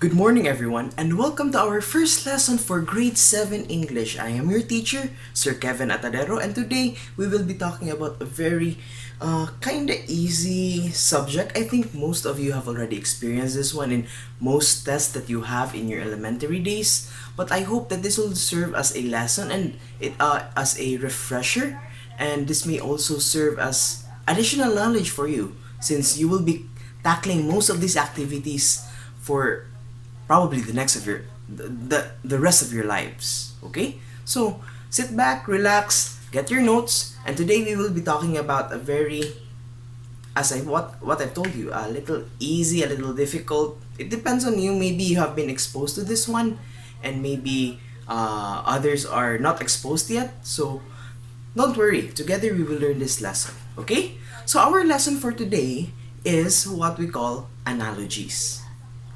Good morning, everyone, and welcome to our first lesson for Grade 7 English. I am your teacher, Sir Kevin Atadero, and today we will be talking about a very kind of easy subject. I think most of you have already experienced this one in most tests that you have in your elementary days, but I hope that this will serve as a lesson and as a refresher, and this may also serve as additional knowledge for you since you will be tackling most of these activities for probably the rest of your lives. Okay, so sit back, relax, get your notes, and today we will be talking about a very, what I've told you, a little easy, a little difficult. It depends on you. Maybe you have been exposed to this one, and maybe others are not exposed yet. So don't worry, together we will learn this lesson. Okay, so our lesson for today is what we call analogies.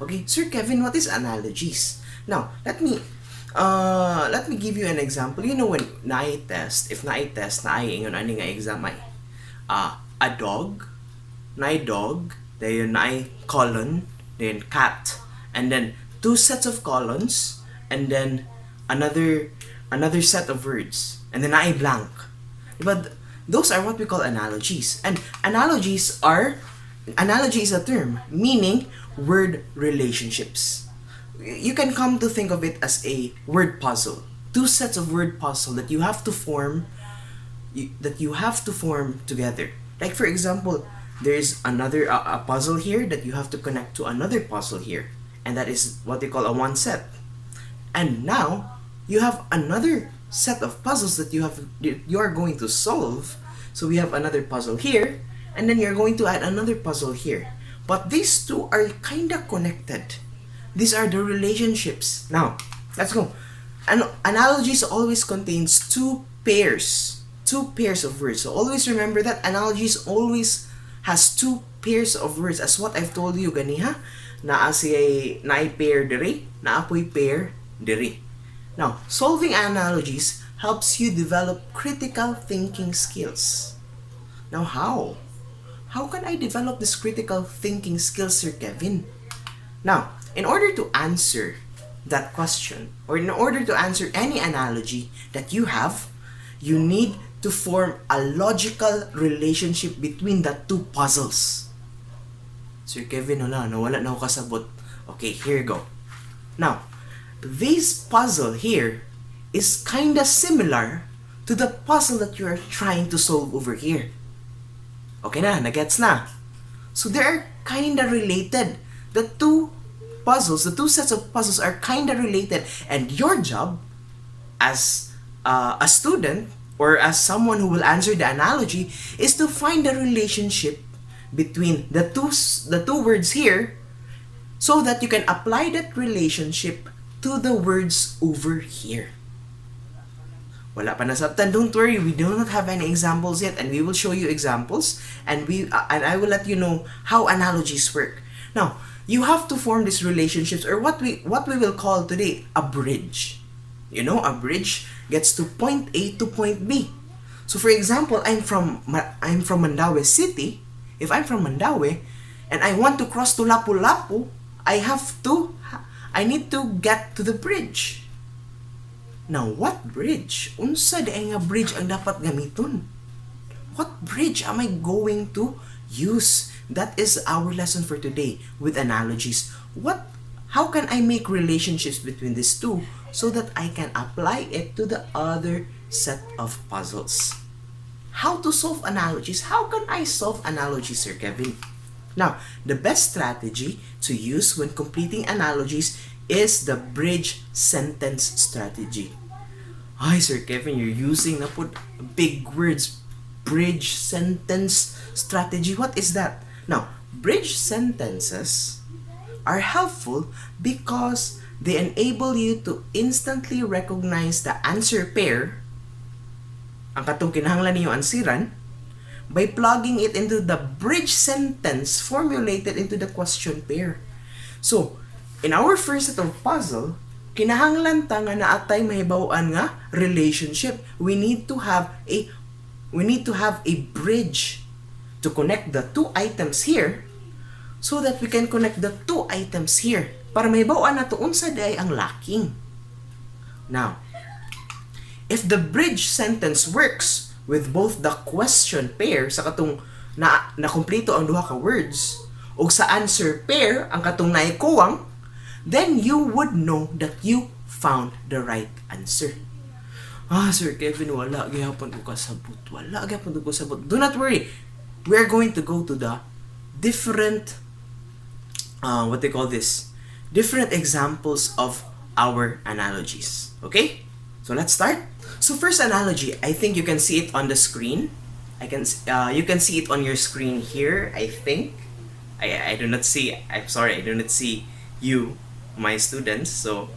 Okay, Sir Kevin, what is analogies? Now, let me give you an example. You know, when naay test, if naay test, naay ingon ani nga exam ay a dog, naay dog, then naay colon, then cat, and then two sets of colons, and then another set of words, and then naay blank. But those are what we call analogies. And analogy is a term meaning word relationships. You can come to think of it as a word puzzle. Two sets of word puzzle that you have to form together. Like for example, there's another a puzzle here that you have to connect to another puzzle here, and that is what they call a one set. And now you have another set of puzzles that you are going to solve. So we have another puzzle here, and then you're going to add another puzzle here. But these two are kind of connected. These are the relationships. Now, let's go. Analogies always contains two pairs of words. So always remember that analogies always has two pairs of words. As what I've told you ganiha, naay pair diri, naapoy pair diri. Now, solving analogies helps you develop critical thinking skills. Now, how? How can I develop this critical thinking skills, Sir Kevin? Now, in order to answer that question, or in order to answer any analogy that you have, you need to form a logical relationship between the two puzzles. Sir Kevin, nawala na ako kasabot. Okay, here you go. Now, this puzzle here is kinda similar to the puzzle that you are trying to solve over here. Okay na, nagets na. So they're kinda related. The two sets of puzzles are kinda related, and your job as a student or as someone who will answer the analogy is to find the relationship between the two words here, so that you can apply that relationship to the words over here. Wala pa nasabtan. Don't worry, we do not have any examples yet, and we will show you examples, and I will let you know how analogies work. Now, you have to form these relationships, or what we will call today a bridge. You know, a bridge gets to point A to point B. So for example, I'm from Mandaue City. If I'm from Mandaue and I want to cross to Lapu-Lapu, I need to get to the bridge. Now, what bridge? Unsa di nga bridge ang dapat gamiton? What bridge am I going to use? That is our lesson for today with analogies. How can I make relationships between these two so that I can apply it to the other set of puzzles? How to solve analogies? How can I solve analogies, Sir Kevin? Now, the best strategy to use when completing analogies is the bridge sentence strategy. Ay, Sir Kevin, you're using big words. Bridge sentence strategy. What is that? Now, bridge sentences are helpful because they enable you to instantly recognize the answer pair, ang katong kinahanglan ninyo ansiran, by plugging it into the bridge sentence formulated into the question pair. So, in our first set of puzzle, kinahanglan ta nga naatay mahibaw-an nga relationship. We need to have a bridge to connect the two items here so that we can connect the two items here. para may bawaan na to unsa day ang lacking. Now, if the bridge sentence works with both the question pair sa katong na kumpleto ang duha ka words ug sa answer pair ang katong naikuwang, then you would know that you found the right answer. Sir Kevin, wala gyapon ko kasabot. Wala gyapon ko kasabot. Do not worry. We are going to go to the different what they call this? Different examples of our analogies. Okay? So let's start. So first analogy, I think you can see it on the screen. You can see it on your screen here, I think. I do not see, I'm sorry, I do not see you, my students, so,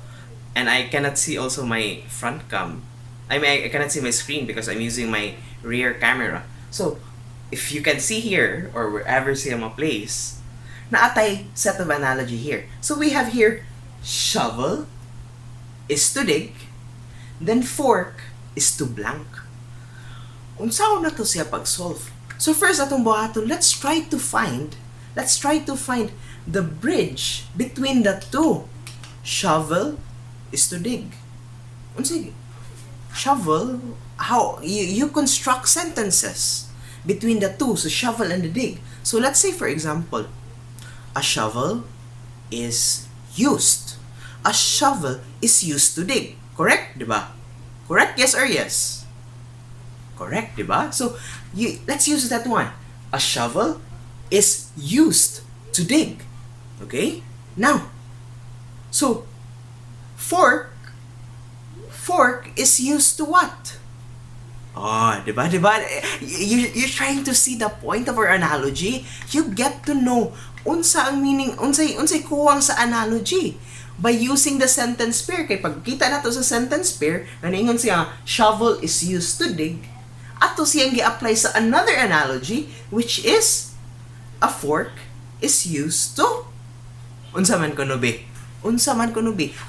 and I cannot see also my front cam. I cannot see my screen because I'm using my rear camera. So, if you can see here, or wherever see my place, naatay set of analogy here. So we have here, shovel is to dig, then fork is to blank. Unsaon na to siya pag-solve? So first atong buhaton, let's try to find the bridge between the two. Shovel is to dig. Unsay shovel, how you construct sentences between the two, so shovel and the dig. So let's say for example, a shovel is used. A shovel is used to dig. Correct, diba? Correct? Yes or yes? Correct, diba? So, let's use that one. A shovel is used to dig. Okay? Now, so, fork is used to what? Diba? You're trying to see the point of our analogy. You get to know unsa ang meaning, unsay kuwang sa analogy by using the sentence pair. Kay pagkita nato sa sentence pair, naningon siya, shovel is used to dig. Ato siyang gi-apply sa another analogy, which is a fork is used to unsa man kuno be?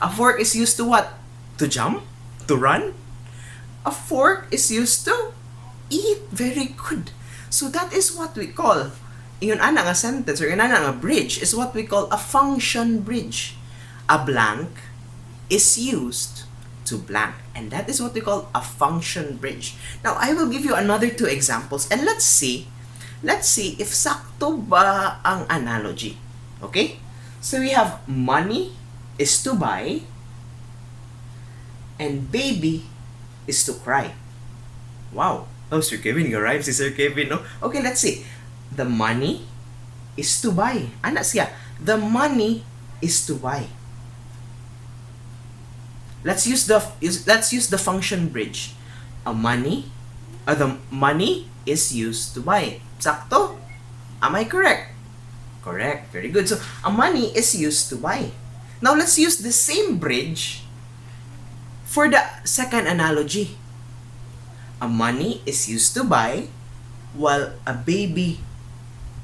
A fork is used to what? To jump? To run? A fork is used to eat. Very good. So that is what we call, yun ana nga sentence or yun ana nga bridge is what we call a function bridge. A blank is used to blank, and that is what we call a function bridge. Now I will give you another two examples, and let's see if sakto ba ang analogy. Okay? So we have money is to buy and baby is to cry. Wow. Oh, Sir Kevin, your rhymes si Sir Kevin, no? Okay, let's see. The money is to buy. Ana siya. The money is to buy. Let's use the function bridge. The money is used to buy. Sakto? Am I correct? Correct. Very good. So, a money is used to buy. Now, let's use the same bridge for the second analogy. A money is used to buy while a baby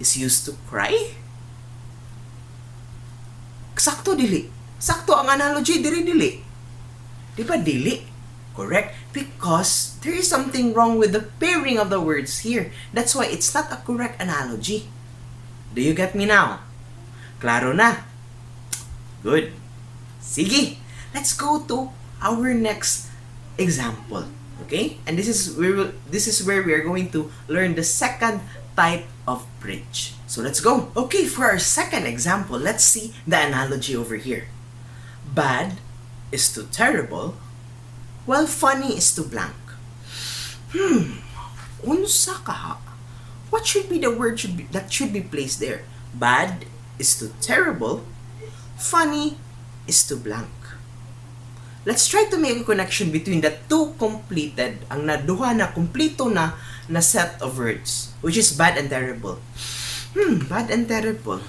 is used to cry. Sakto dili. Sakto ang analogy dili. Diba dili? Correct. Because there is something wrong with the pairing of the words here. That's why it's not a correct analogy. Do you get me now? Klaro na? Good. Sige. Let's go to our next example. Okay? And this is where we are going to learn the second type of bridge. So let's go. Okay, for our second example, let's see the analogy over here. Bad is to terrible, while funny is to blank. Unsa ka? What should be the word that should be placed there? Bad is to terrible, funny is to blank. Let's try to make a connection between the two completed, ang naduha na kompleto na set of words, which is bad and terrible. Bad and terrible.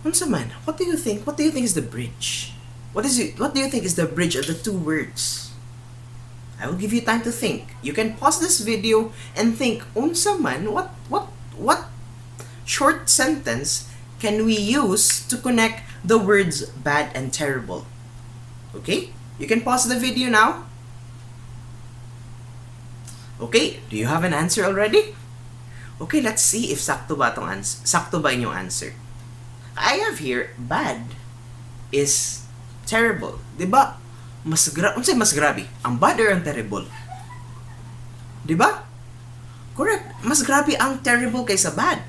Unsa man? What do you think? What do you think is the bridge? What do you think is the bridge of the two words? I will give you time to think. You can pause this video and think, unsa man, what short sentence can we use to connect the words bad and terrible? Okay? You can pause the video now. Okay, do you have an answer already? Okay, let's see if sakto ba inyong answer. I have here, bad is terrible. Diba? Unsay mas grabe? Ang bad or ang terrible? Diba? Correct. Mas grabe ang terrible kaysa bad.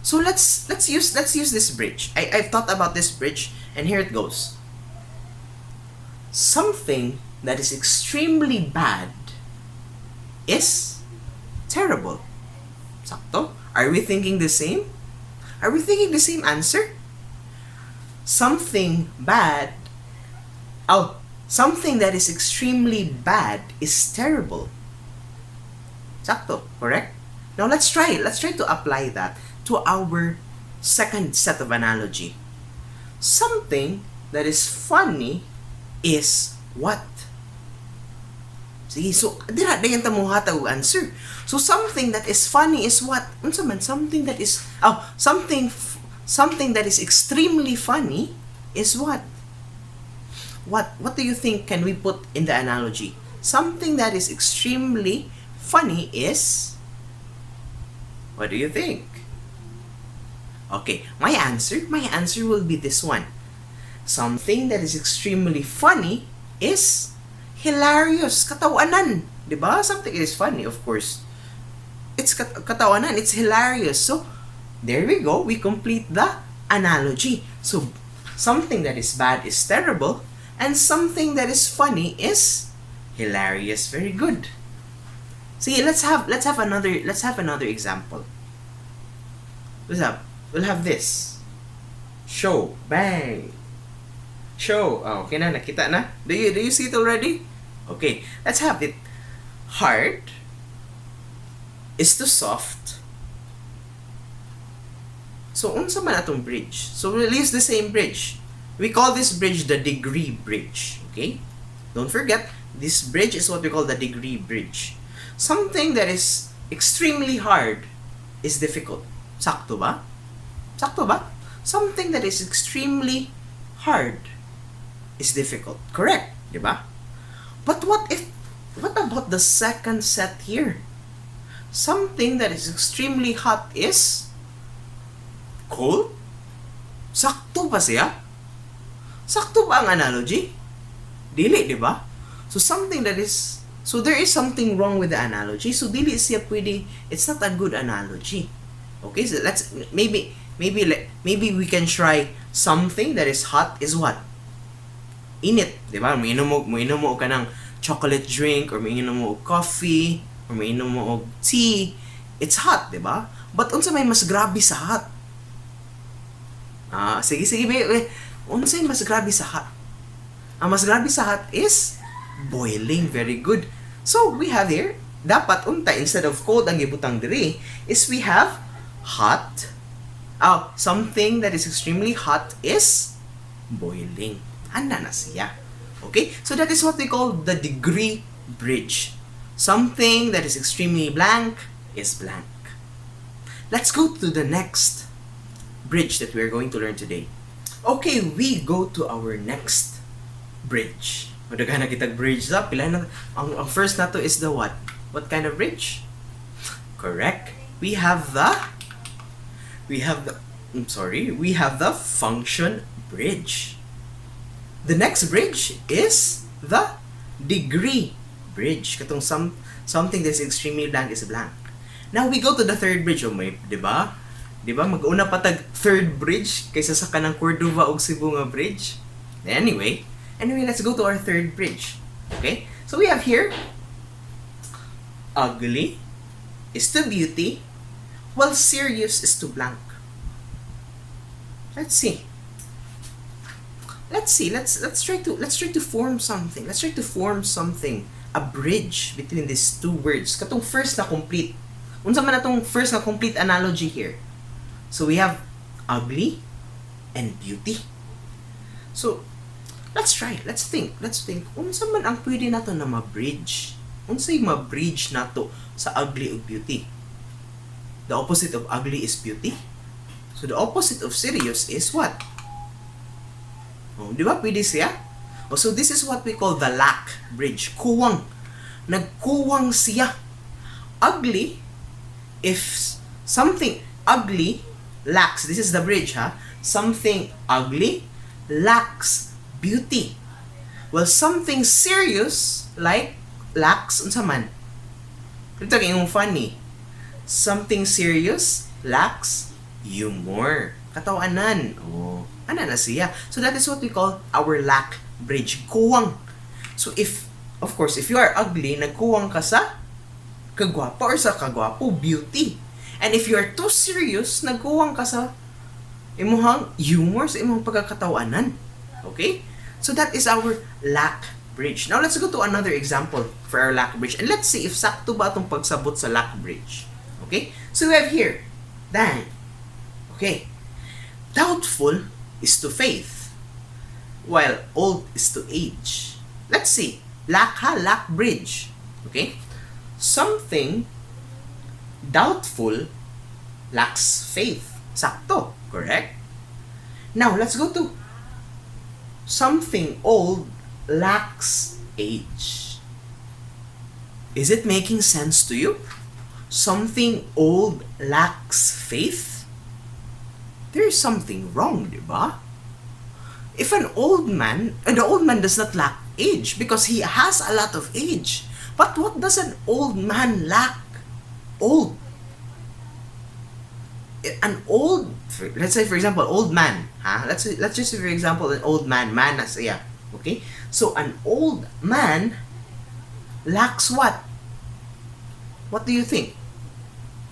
So let's use this bridge. I've thought about this bridge, and here it goes. Something that is extremely bad is terrible. Sakto? Are we thinking the same? Are we thinking the same answer? Something that is extremely bad is terrible. Sakto, correct? Now let's try to apply that to our second set of analogy. Something that is funny is what? Sige, so dira dayon ta mo hatag og answer. So something that is funny is what? Unsa man something that is something that is extremely funny is what? What do you think can we put in the analogy? Something that is extremely funny is, what do you think? Okay, my answer will be this one. Something that is extremely funny is hilarious, katawanan. Diba? Something is funny, of course. It's katawanan, it's hilarious. So, there we go. We complete the analogy. So, something that is bad is terrible, and something that is funny is hilarious. Very good. See, let's have another example. We'll have this. Show, bang. Show. Oh, okay na, nakita na. Do you see it already? Okay, let's have it. Hard is to soft. So, unsa man atong bridge? So, we'll use the same bridge. We call this bridge the degree bridge. Okay? Don't forget, this bridge is what we call the degree bridge. Something that is extremely hard is difficult. Sakto ba? Sakto ba? Something that is extremely hard is difficult. Correct, di ba? But what about the second set here? Something that is extremely hot is cold? Sakto ba siya? Sakto ba ang analogy? Dili, di ba? So there is something wrong with the analogy. So dili siya pwede, it's not a good analogy. Okay, so maybe we can try something that is hot is what? Init, di ba? Mainom mo ka ng chocolate drink, or mainom mo coffee, or mainom mo tea. It's hot, di ba? But unsa may mas grabe sa hot? Sige, unsay mas grabe sa hot? Ang mas grabe sa hot is boiling. Very good. So we have here, dapat unta instead of cold ang gibutang diri is we have hot. Something that is extremely hot is boiling. Handa na siya. Okay? So that is what we call the degree bridge. Something that is extremely blank is blank. Let's go to the next bridge that we're going to learn today. Okay, we go to our next bridge. Madaghan na kitag bridge sa pila na ang first nato is the what? What kind of bridge? Correct. We have the function bridge. The next bridge is the degree bridge. Katong something that's extremely blank is blank. Now we go to the third bridge. Di ba? Mag-una pa tag third bridge kaysa sa kanang Cordova ug Cebu nga bridge. Anyway, let's go to our third bridge. Okay? So we have here ugly is to beauty, while serious is to blank. Let's try to form something. Let's try to form something, a bridge between these two words. Katong first na complete. Unsa man atong first na complete analogy here? So we have ugly and beauty. So let's try. Let's think. Unsa man ang pwede nato na ma-bridge? Unsay ma-bridge nato sa ugly ug beauty? The opposite of ugly is beauty. So the opposite of serious is what? Di ba pwede siya? So this is what we call the lack bridge. Kuwang. Nagkuwang siya. Ugly, if something ugly lacks, this is the bridge, something ugly lacks beauty. Well, something serious lacks unsa man. Ito yung funny. Something serious lacks humor. Katawanan. Oh, ano na siya? So that is what we call our lack bridge. Kuwang. So of course, if you are ugly, nagkuwang ka sa kagwapo or sa kagwapo, beauty. And if you are too serious, nagkuwang ka sa imuhang humor, sa imuhang pagkakatawanan. Okay? So that is our lack bridge. Now let's go to another example for our lack bridge. And let's see if sakto ba itong pagsabot sa lack bridge. Okay? So we have here, Dan. Okay. Doubtful is to faith, while old is to age. Let's see. Lack bridge. Okay? Something doubtful lacks faith. Sakto. Correct? Now, let's go to something old lacks age. Is it making sense to you? Something old lacks faith? There's something wrong, diba? If an old man, and the old man does not lack age because he has a lot of age. But what does an old man lack? Old. An old, let's say for example, old man. Let's just say for example, an old man. Man na siya. Okay? So an old man lacks what? What do you think?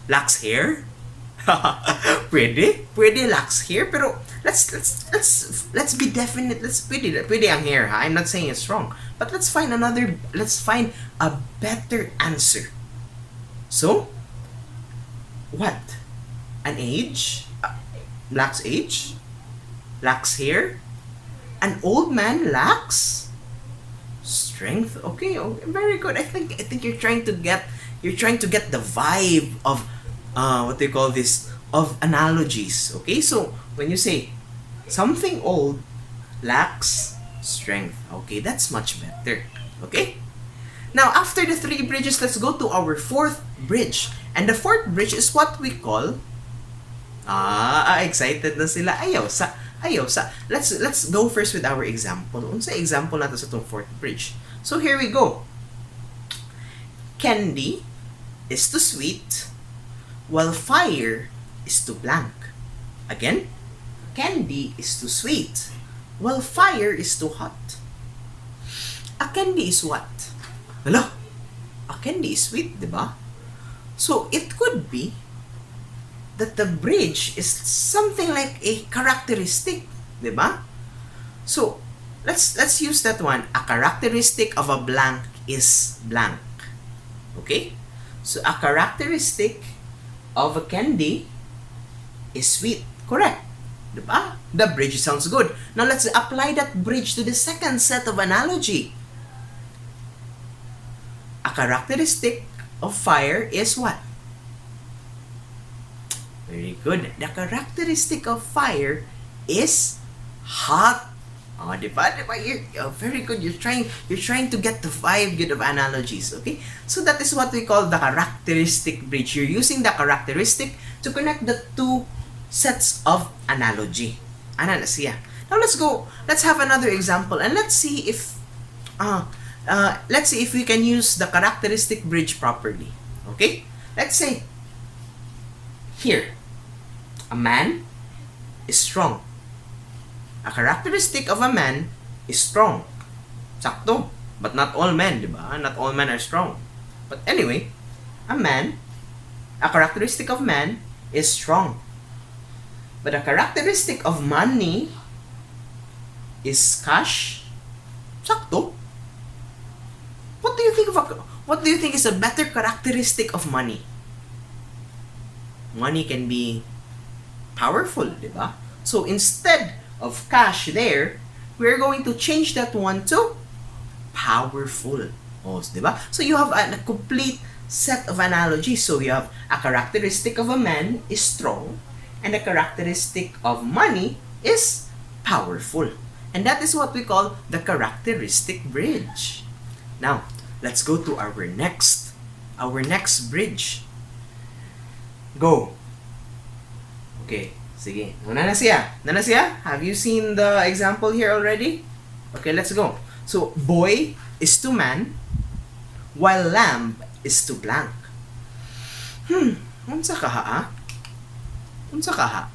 Lacks hair? Pwede lacks hair, pero let's be definite. Pwede ang hair, ha? I'm not saying it's wrong, but let's find a better answer. So, what? An age? Lacks age? Lacks hair? An old man lacks strength? Okay, very good. I think you're trying to get the vibe of what they call this, of analogies. Okay, so when you say something old lacks strength, okay, that's much better. Okay, now after the three bridges, let's go to our fourth bridge, and the fourth bridge is what we call excited na sila. Ayaw sa. Let's go first with our example. Unsa example nato sa tong fourth bridge? So here we go. Candy is too sweet, while fire is too blank. Again, candy is too sweet, while fire is too hot. A candy is what? Hello? A candy is sweet, diba? So it could be that the bridge is something like a characteristic, diba? So let's use that one. A characteristic of a blank is blank. Okay? So a characteristic of a candy is sweet. Correct. Diba? The bridge sounds good. Now let's apply that bridge to the second set of analogy. A characteristic of fire is what? Very good. The characteristic of fire is hot. Oh, diba? You're very good. You're trying to get the vibe good of analogies. Okay? So that is what we call the characteristic bridge. You're using the characteristic to connect the two sets of analogy. Ano na siya? Now let's go. Let's have another example, and let's see if we can use the characteristic bridge properly. Okay? Let's say here, a man is strong. A characteristic of a man is strong. Sakto. But not all men, diba? Not all men are strong. But anyway, a characteristic of man is strong. But a characteristic of money is cash. Sakto. What do you think is a better characteristic of money? Money can be powerful, diba? So instead of cash there, we're going to change that one to powerful. Oh, diba? So you have a complete set of analogies. So you have a characteristic of a man is strong, and a characteristic of money is powerful. And that is what we call the characteristic bridge. Now, let's go to our next bridge. Go. Okay, Sige. Una na siya. Na siya? Have you seen the example here already? Okay, let's go. So, boy is to man, while lamb is to blank. Unsa ka ha? Unsa ka ha?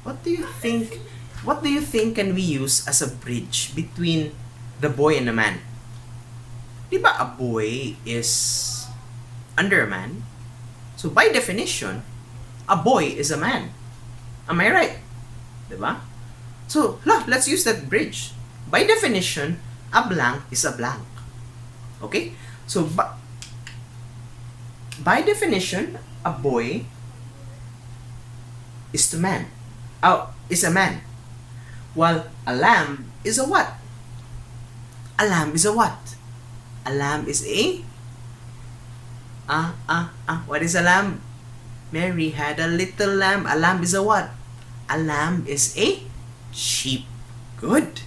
What do you think? What do you think can we use as a bridge between the boy and the man? Di ba a boy is under a man? So by definition, a boy is a man. Am I right? Di ba? So, let's use that bridge. By definition, a blank is a blank. Okay? So, by definition, a boy is to man. Is a man. While a lamb is a what? A lamb is a what? A lamb is a... What is a lamb? Mary had a little lamb. A lamb is a what? A lamb is a sheep. Good.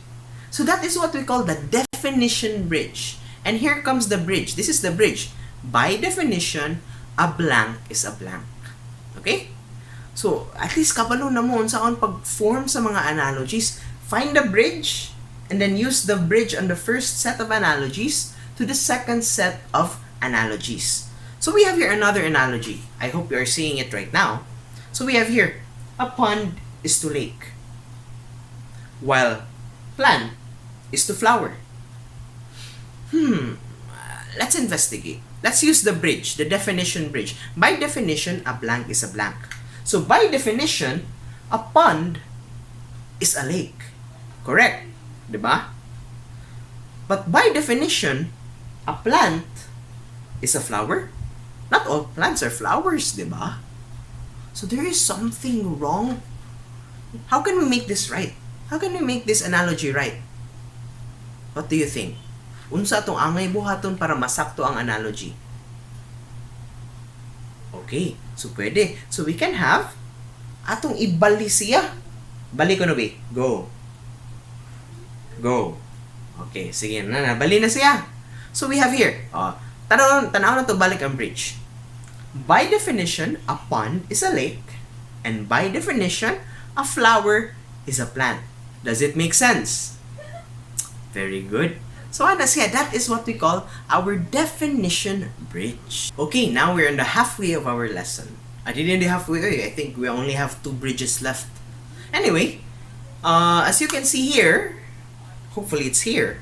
So that is what we call the definition bridge. And here comes the bridge. This is the bridge. By definition, a blank is a blank. Okay? So, at least kabalo na mo saan pag-form sa mga analogies. Find the bridge and then use the bridge on the first set of analogies to the second set of analogies. So we have here another analogy. I hope you are seeing it right now. So we have here, a pond is to lake, while plant is to flower. Let's investigate. Let's use the bridge, the definition bridge. By definition, a blank is a blank. So by definition, a pond is a lake. Correct? Diba? But by definition, a plant is a flower. Not all plants are flowers, diba? So there is something wrong. How can we make this right? How can we make this analogy right? What do you think? Unsa atong angay buhaton para masakto ang analogy? Okay, so pwede. So we can have atong ibali siya. Bali ko na ba? Go. Go. Okay, sige na. Bali na siya. So we have here, tanaw na to balik ang bridge. By definition, a pond is a lake, and by definition, a flower is a plant. Does it make sense? Very good. So ana siya, that is what we call our definition bridge. Okay, now we're in the halfway of our lesson. I didn't the halfway, I think we only have 2 bridges left. Anyway, as you can see here, hopefully it's here,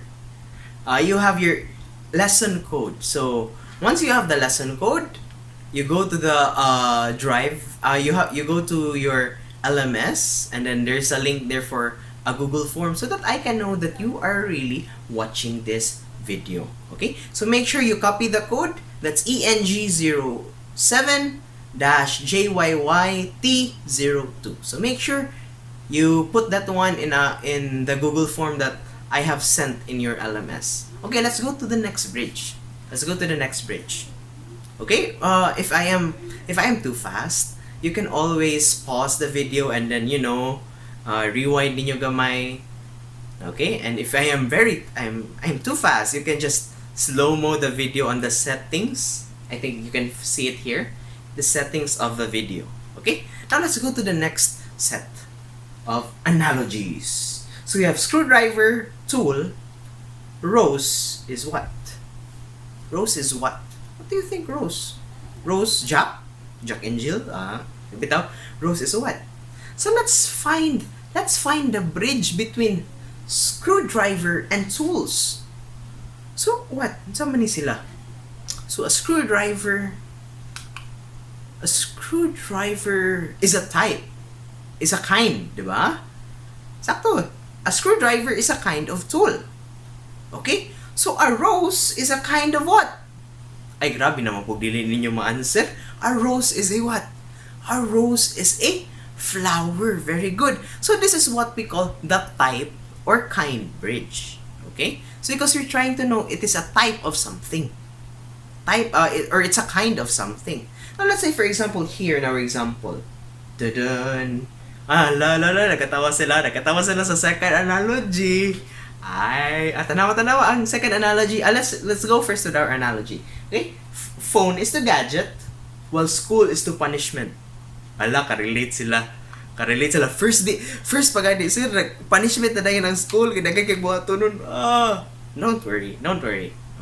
you have your lesson code. So once you have the lesson code, you go to the drive. You go to your LMS, and then there's a link there for a Google form so that I can know that you are really watching this video. Okay, so make sure you copy the code. That's ENG07-W1T02. So make sure you put that one in the Google form that I have sent in your LMS. Okay, let's go to the next bridge. Let's go to the next bridge. Okay, if I am too fast, you can always pause the video and then rewind ninyo gamay. Okay, and if I'm too fast, you can just slow-mo the video on the settings. I think you can see it here, the settings of the video. Okay, now let's go to the next set of analogies. So we have screwdriver, tool. Rose is what? Rose is what? What do you think, Rose? Rose, Jack and Jill. Bitaw. Rose is what? So let's find the bridge between screwdriver and tools. So what? Sa mani sila? So a screwdriver is a type. Is a kind, di ba? Sakto. A screwdriver is a kind of tool. Okay? So a rose is a kind of what? Ay, grabe naman po dili ninyo ma-answer. A rose is a what? A rose is a flower. Very good. So this is what we call the type or kind bridge. Okay? So because you're trying to know it is a type of something. Or it's a kind of something. Now let's say for example here in our example. Dun. Nakatawa sila sa second analogy. Ay, tanawa ang second analogy. Let's go first with our analogy. Okay? Phone is to gadget, while school is to punishment. Ala, ka-relate sila. Karelate sila. First pagani, sir, punishment na dayon ng school, kinagay kay buhato nun. Don't worry.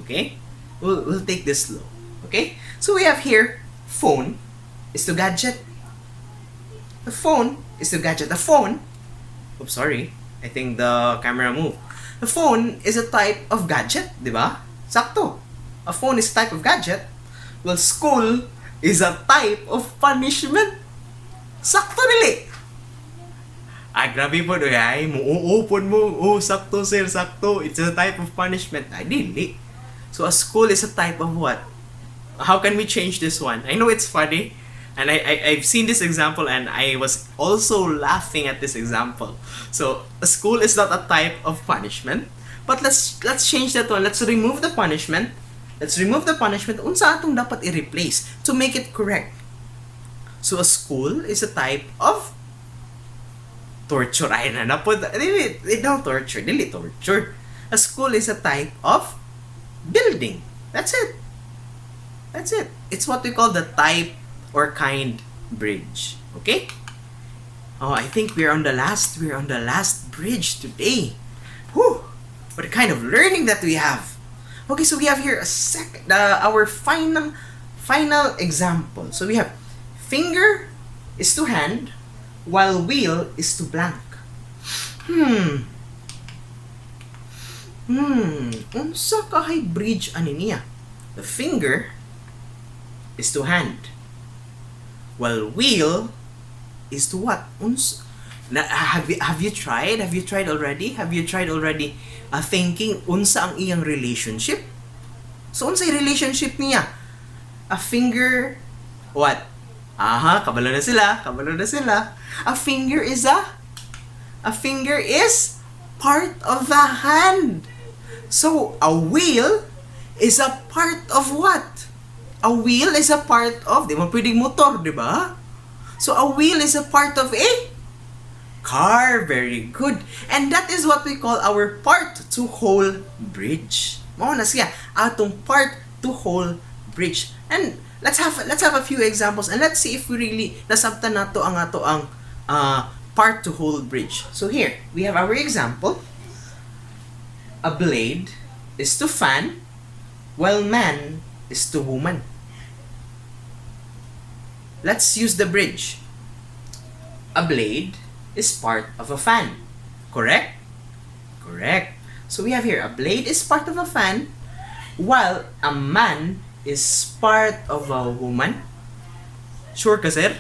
Okay? We'll take this slow. Okay? So we have here, phone is to gadget. The phone is to gadget. The phone, oops, sorry. I think the camera moved. The phone is a type of gadget, di ba? Sakto. A phone is a type of gadget. Well, school is a type of punishment. Sakto dili. Grabe po do ay mo-open mo. Sakto sir, sakto. It's a type of punishment. Ay, dili. So a school is a type of what? How can we change this one? I know it's funny. And I've seen this example and I was also laughing at this example. So, a school is not a type of punishment. But let's change that one. Let's remove the punishment. Unsa atong dapat i-replace to make it correct? So, a school is a type of torture. Ay na po. Don't torture. Dili torture. A school is a type of building. That's it. It's what we call the type or kind bridge. Okay? I think we're on the last bridge today. Whew! What a kind of learning that we have. Okay, so we have here our final example. So we have finger is to hand, while wheel is to blank. Unsa kahay bridge ani niya? The finger is to hand, while wheel is to what? Have you tried already thinking unsa ang iyang relationship? So unsay relationship niya? A finger, what? Kabalo na sila. A finger is part of the hand. So a wheel is a part of what? A wheel is a part of, di mo pwedeng motor, di ba? So a wheel is a part of a car. Very good. And that is what we call our part to whole bridge. Mao na siya atong part to whole bridge. And let's have a few examples and let's see if we really nasabtan nato ang part to whole bridge. So here we have our example. A blade is to fan, while man is to woman. Let's use the bridge. A blade is part of a fan. Correct? Correct. So we have here, a blade is part of a fan, while a man is part of a woman. Sure ka, sir?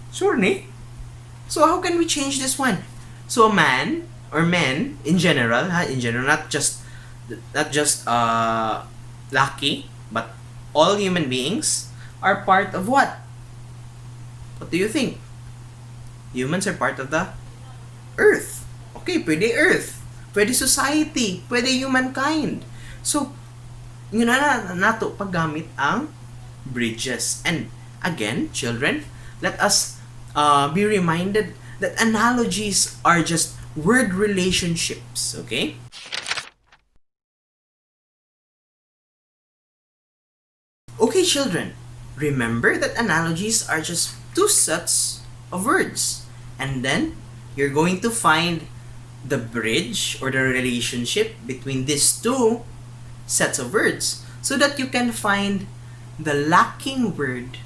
Sure ni? So how can we change this one? So a man or men in general, not just lucky, but all human beings are part of what? What do you think? Humans are part of the earth. Okay, pwede earth, pwede society, pwede humankind. So, yun na nato paggamit ang bridges. And again, children, let us be reminded that analogies are just word relationships, okay? Okay, children, remember that analogies are just two sets of words. And then, you're going to find the bridge or the relationship between these two sets of words so that you can find the lacking word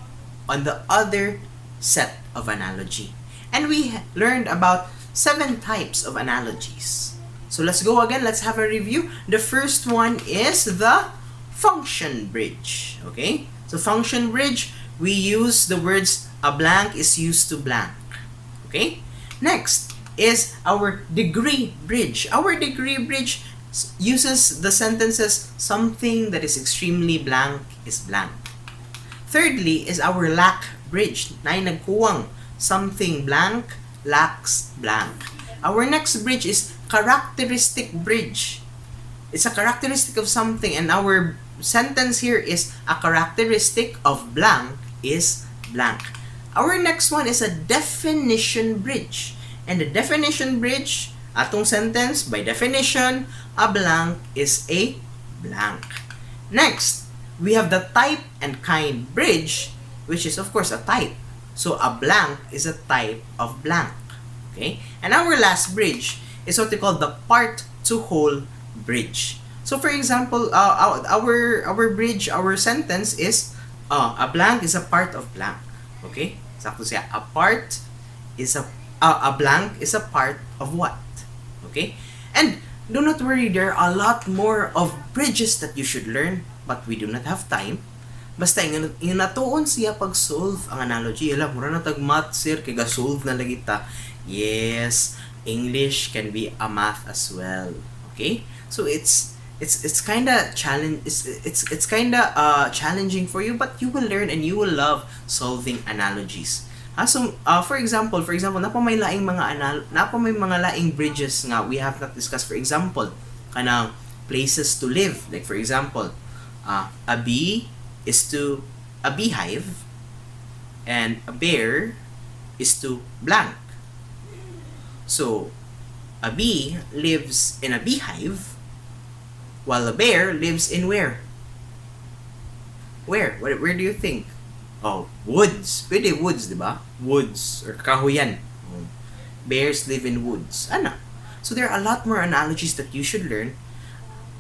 on the other set of analogy. And we learned about 7 types of analogies. So let's go again. Let's have a review. The first one is the function bridge. Okay? So function bridge, we use the words a blank is used to blank. Okay? Next is our degree bridge. Our degree bridge uses the sentences something that is extremely blank is blank. Thirdly is our lack bridge. Nay nagkuwang something blank lacks blank. Our next bridge is characteristic bridge. It's a characteristic of something, and our sentence here is a characteristic of blank is blank. Our next one is a definition bridge. And the definition bridge, atong sentence, by definition, a blank is a blank. Next, we have the type and kind bridge, which is of course a type. So a blank is a type of blank. Okay? And our last bridge is what we call the part to whole bridge. So for example, our bridge, our sentence is a blank is a part of blank. Okay? Sakto siya. A blank is a part of what? Okay? And do not worry, there are a lot more of bridges that you should learn, but we do not have time. Basta yung natuon siya pag-solve ang analogy. Alam, mura na tag-math, sir, kaya solve na lagi ta. Yes, English can be a math as well. Okay? So it's kind of it's kind of challenging for you, but you will learn and you will love solving analogies. So for example, napamay mga laing bridges nga we have not discussed. For example, kanang places to live. Like for example, a bee is to a beehive, and a bear is to blank. So a bee lives in a beehive, while a bear lives in where? Where do you think? Oh, woods. Pwede woods, di ba? Woods or kahoyan. Bears live in woods. Ano? So there are a lot more analogies that you should learn.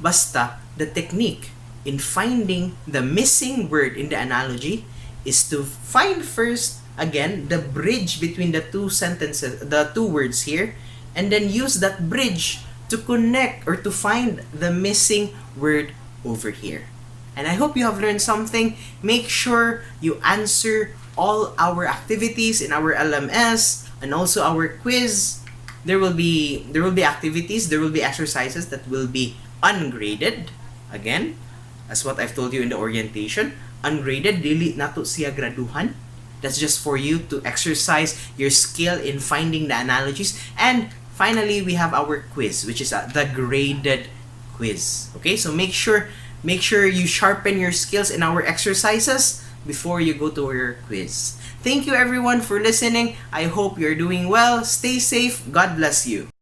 Basta the technique in finding the missing word in the analogy is to find first again the bridge between the two sentences, the two words here, and then use that bridge to connect or to find the missing word over here. And I hope you have learned something. Make sure you answer all our activities in our LMS and also our quiz. There will be activities, there will be exercises that will be ungraded. Again, as what I've told you in the orientation, ungraded, dili nato siya graduhan. That's just for you to exercise your skill in finding the analogies. And finally, we have our quiz, which is the graded quiz. Okay, so make sure you sharpen your skills in our exercises before you go to your quiz. Thank you everyone for listening. I hope you're doing well. Stay safe. God bless you.